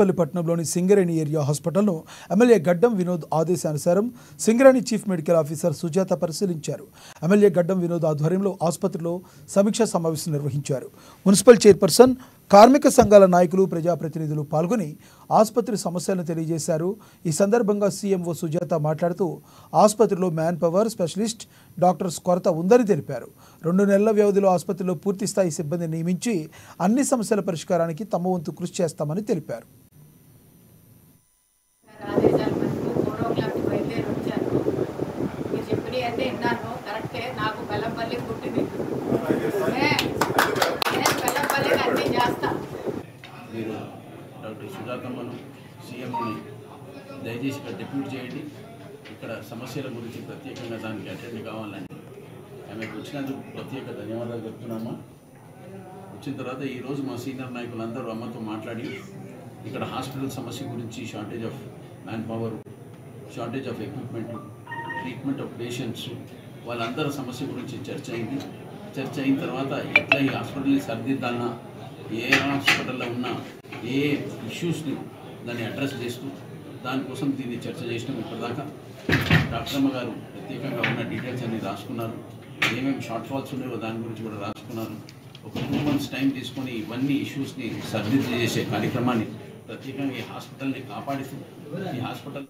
కూకట్పల్లి పట్టణంలోని Singareni area హాస్పిటల్ను MLA గడ్డం వినోద్ ఆదేశానుసారం Singareni chief medical officer Sujatha పరిశీలించారు. ఎమ్మెల్యే గడ్డం వినోద్ ఆధ్వర్యంలో ఆసుపత్రిలో సమీక్షా సమావేశం నిర్వహించారు. మున్సిపల్ చైర్పర్సన్, కార్మిక సంఘాల నాయకులు, ప్రజాప్రతినిధులు పాల్గొని ఆసుపత్రి సమస్యలను తెలియజేశారు. ఈ సందర్భంగా సీఎంఓ సుజాత మాట్లాడుతూ ఆసుపత్రిలో మ్యాన్ పవర్, స్పెషలిస్ట్ డాక్టర్స్ కొరత ఉందని తెలిపారు. 2 నెలల వ్యవధిలో ఆసుపత్రిలో పూర్తి స్థాయి సిబ్బంది నియమించి అన్ని సమస్యల పరిష్కారానికి తమ వంతు కృషి చేస్తామని తెలిపారు. మీరు డాక్టర్ సుజాతమ్మను సీఎంని దయచేసి ఇక్కడ డిప్యూట్ చేయండి. ఇక్కడ సమస్యల గురించి ప్రత్యేకంగా దానికి అటెండ్ కావాలని ఆమెకు వచ్చినందుకు ప్రత్యేక ధన్యవాదాలు చెప్తున్నామా. వచ్చిన తర్వాత ఈరోజు మా సీనియర్ నాయకులందరూ అమ్మతో మాట్లాడి ఇక్కడ హాస్పిటల్ సమస్య గురించి, shortage of man power, shortage of equipment, treatment of patients, వాళ్ళందరి సమస్య గురించి చర్చ అయింది. చర్చ అయిన తర్వాత ఎట్లా ఈ హాస్పిటల్ని సరిదిద్దాలన్నా, ఏ హాస్పిటల్లో ఉన్న ఏ ఇష్యూస్ని దాన్ని అడ్రస్ చేస్తూ దానికోసం దీన్ని చర్చ చేసినాం. ఇప్పటిదాకా డాక్టర్ అమ్మ గారు ప్రత్యేకంగా ఉన్న డీటెయిల్స్ అన్ని రాసుకున్నారు. ఏమేమి షార్ట్ ఫాల్స్ ఉన్నాయో దాని గురించి కూడా రాసుకున్నారు. ఒక 2 months టైం తీసుకొని ఇవన్నీ ఇష్యూస్ని సరిదిద్దు చేసే కార్యక్రమాన్ని ప్రత్యేకంగా ఈ హాస్పిటల్ని కాపాడుతూ ఈ హాస్పిటల్